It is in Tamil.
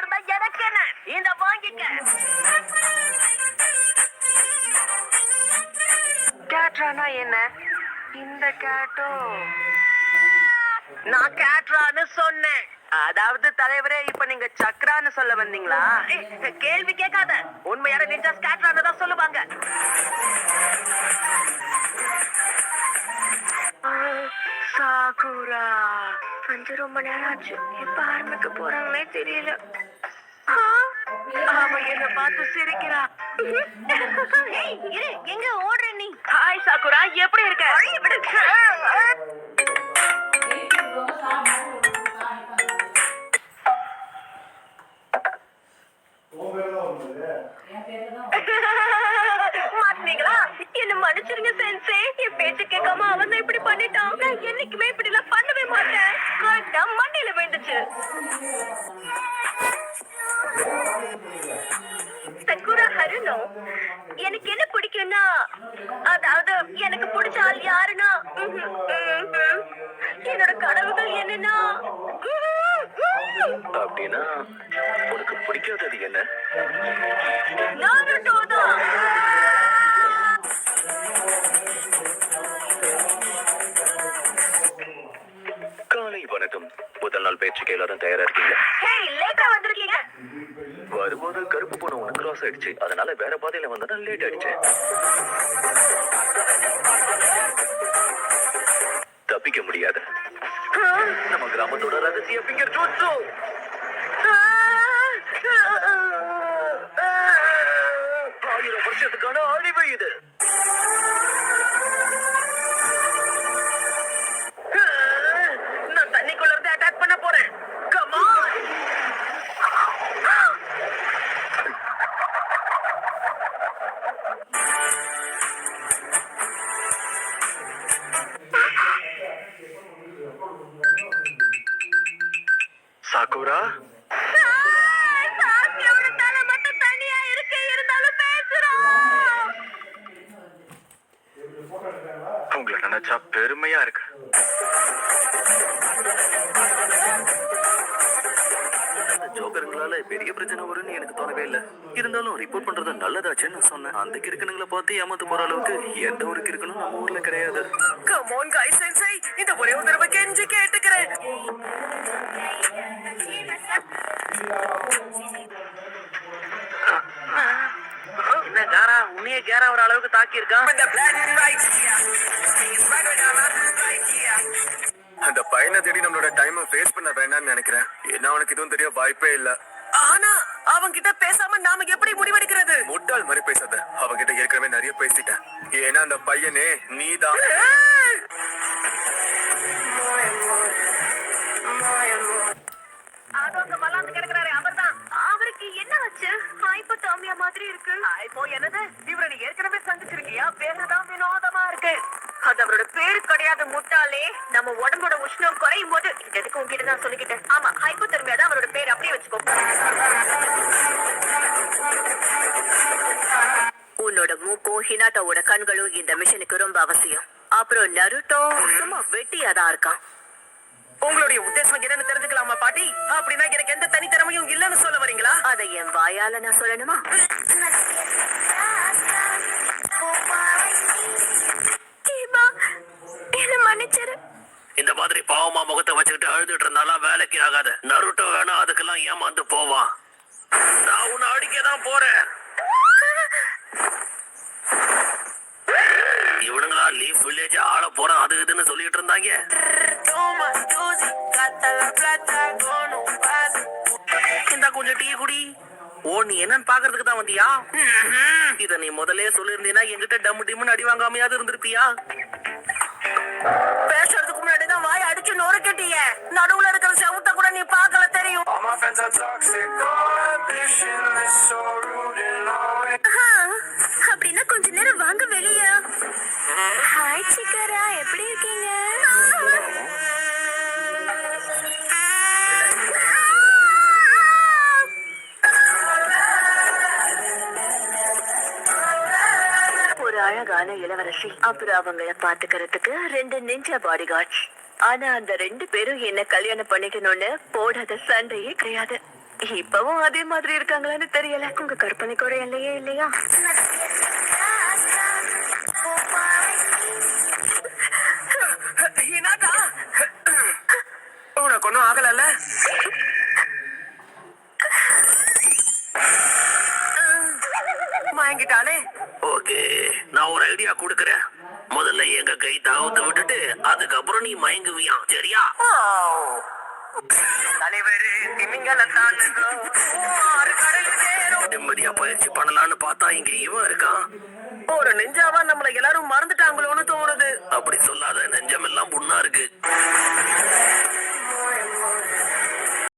இருந்தா எனக்கு என்ன? இந்த வாங்கிக்க. கேட்ரானா என்ன? இந்த கேட்டோ நான் கேட்ரான்னு சொன்னேன். அதாவது தலைவரே, இப்ப நீங்க சக்ரான்னு சொல்ல வந்தீங்களா? கேள்வி கேட்காத. உண்மையான நிஞ்சாஸ் கேட்ரான்னு தான் சொல்லுவாங்க. சாகுரா வந்து ரொம்ப நேரம் ஆச்சு. எப்ப ஆரம்பிக்க போறாங்கன்னே தெரியல. அவ என்ன பார்த்து சிரிக்கிறா. எங்க ஓடுற நீ? ஹாய் சாகுரா, எப்படி இருக்க? மாட்டீங்களா? என்ன மன்னிச்சிருங்க சென்சே. என் பேச்சு கேட்காம அவன் தான் இப்படி பண்ணிட்டான். நான் என்னைக்குமே இப்படி எல்லாம் பண்ணவே மாட்டேன். கரெக்டா மண்டையில விழுந்துச்சு. சக்குரா ஹருனோ, எனக்கு என்ன பிடிக்கும்னா, அதாவது எனக்கு பிடிச்ச ஆள் யாருன்னா, என்னோட கனவுகள் என்னன்னா, அப்படின்னா உனக்கு பிடிக்காதது என்ன? நாருட்டோ தான். காலை வணக்கம். முதல் நாள் பேச்சுக்கு எல்லாரும் தயாரா இருக்கீங்க? லேட்டா வந்திருக்கீங்க. வரும்போது கருப்பு பூனை ஒண்ணு கிராஸ் ஆயிடுச்சு. அதனால வேற பாதையில வந்தா லேட் ஆயிடுச்சு. தப்பிக்க முடியாது. நம்ம கிராமத்தோட ரகசிய பிங்கர் ஜூட்ஸு. 1000 வருஷத்துக்கான அழிவு இது. நான் தண்ணிக்குள்ள இருந்து அட்டாக் பண்ண போறேன். Come on. சாகுரா, சாக்கியோட தலை மட்டும் தனியா இருக்கு, இருந்தாலும் பேசுறோம். உங்களை நினைச்சா பெருமையா இருக்கு. ஜோக்கருங்களால பெரிய பிரச்சனை வரும்னு எனக்கு தோணவே இல்லை. இருந்தாலும் ரிப்போர்ட் பண்றது நல்லதாச்சுன்னு நான் சொன்னேன். அந்த கிறுக்கனுங்களை பார்த்து ஏமாத்து போற அளவுக்கு எந்த ஒரு கிறுக்கனும் நம்ம ஊர்ல கிடையாது. Come on guys, sensei. இந்த ஒரே ஒரு தடவை கெஞ்சி கேட்டுக்கிறேன். என்ன காரா, உன்னைய கேரா ஒரு அளவுக்கு தாக்கி இருக்கான். அந்த பையனை தேடி நம்மளோட டைமை வேஸ்ட் பண்ண வேண்டாம்னு நினைக்கிறேன். ஏன்னா அவனுக்கு இதுவும் தெரிய வாய்ப்பே இல்ல. ஆனா அவங்க கிட்ட பேசாம நாம எப்படி முடிவெடுக்கிறது? முட்டாள் மாதிரி பேசாத. அவகிட்ட ஏற்கனவே நிறைய பேசிட்டேன். ஏன்னா அந்த பையனே நீதான். அவங்க மல்லாந்து கிடக்குறாரு, அவர்தான். அவருக்கு என்ன வச்சு? ஹைப்போதர்மியா மாதிரி இருக்கு. ஹைப்போ என்னது? இவரை நீ ஏற்கனவே சந்திச்சிருக்கியா? பேருதான் வினோதமா இருக்கு. அது அவரோட பேரு கிடையாது முட்டாளே. நம்ம உடம்போட உஷ்ணம் குறையும் போது எதுக்கு உங்ககிட்ட நான் சொல்லிக்கிட்டேன். ஆமா, ஹைப்போதர்மியா தான் அவரோட பேர். அப்படியே வச்சுக்கோ. உன்னோட மூக்கும் ஹினாட்டோவோட கண்களும் இந்த மிஷனுக்கு ரொம்ப அவசியம். அப்புறம் நருட்டோ சும்மா வெட்டியாதான் இருக்கான். உங்களுடைய உத்தேசம் என்னன்னு தெரிஞ்சுக்கலாமா பாட்டி? அப்படின்னா எனக்கு எந்த தனித்திறமையும் இல்லைன்னு சொல்ல வரீங்களா? அதை என் வாயால நான் சொல்லணுமா? என்ன மன்னிச்சிரு. இந்த மாதிரி பாவமா முகத்தை வச்சுக்கிட்டு அழுதுட்டு இருந்தாலும் வேலைக்கு ஆகாது. நருட்டோ வேணா அதுக்கெல்லாம் ஏமாந்து போவான். நான் உன்னை அடிக்கதான் போறேன். இவனுங்களா லீஃப் வில்லேஜ் ஆள போறான் அது இதுன்னு சொல்லிட்டு இருந்தாங்க. இந்த கொஞ்சம் டீ குடி. ஓ, நீ என்னன்னு பாக்குறதுக்கு தான் வந்தியா? இத நீ முதல்ல சொல்லிருந்தீங்கன்னா என்கிட்ட டம் டிம்னு அடி வாங்காமையாவது இருந்திருப்பியா? பேசுறதுக்கு முன்னாடிதான் வாய் அடிச்சு நொறுக்கிட்டிய. நடுவுல இருக்கிற செவுத்த கூட நீ பார்க்கல தெரியும். அப்படின்னா கொஞ்ச நேரம் வாங்க வெளிய. ஹாய் சிக்கரா, எப்படி இருக்கீங்க? ஒரு அழகான இளவரசி, அப்புறம் அவங்கள பாத்துக்கிறதுக்கு 2 நிஞ்சா பாடி கார்ட்ஸ். ஆனா அந்த 2 பேரும் என்ன கல்யாணம் பண்ணிக்கணும்னு போடாத சண்டையே கிடையாது. இப்பவும் அதே மாதிரி இருக்காங்களான்னு தெரியல. உங்க கற்பனைக்கு ஒரு எல்லையே இல்லையா? ஹினாட்டா, உனக்கு ஒன்னும் ஆகலல்ல? வாங்கிட்டானே. ஓகே, நான் ஒரு ஐடியா கொடுக்கறேன். முதல்ல எங்க கை தாவத்தை விட்டுட்டு அதுக்கப்புறம் நீ மயங்குவியா, சரியா? தலைவரு நிம்மதியா பயிற்சி பண்ணலாம்னு பார்த்தா இங்க இவன் இருக்கான். ஒரு நெஞ்சாவா நம்மள எல்லாரும் மறந்துட்டாங்களோன்னு தோணுது. அப்படி சொல்லாத, நெஞ்சமெல்லாம் புண்ணா இருக்கு.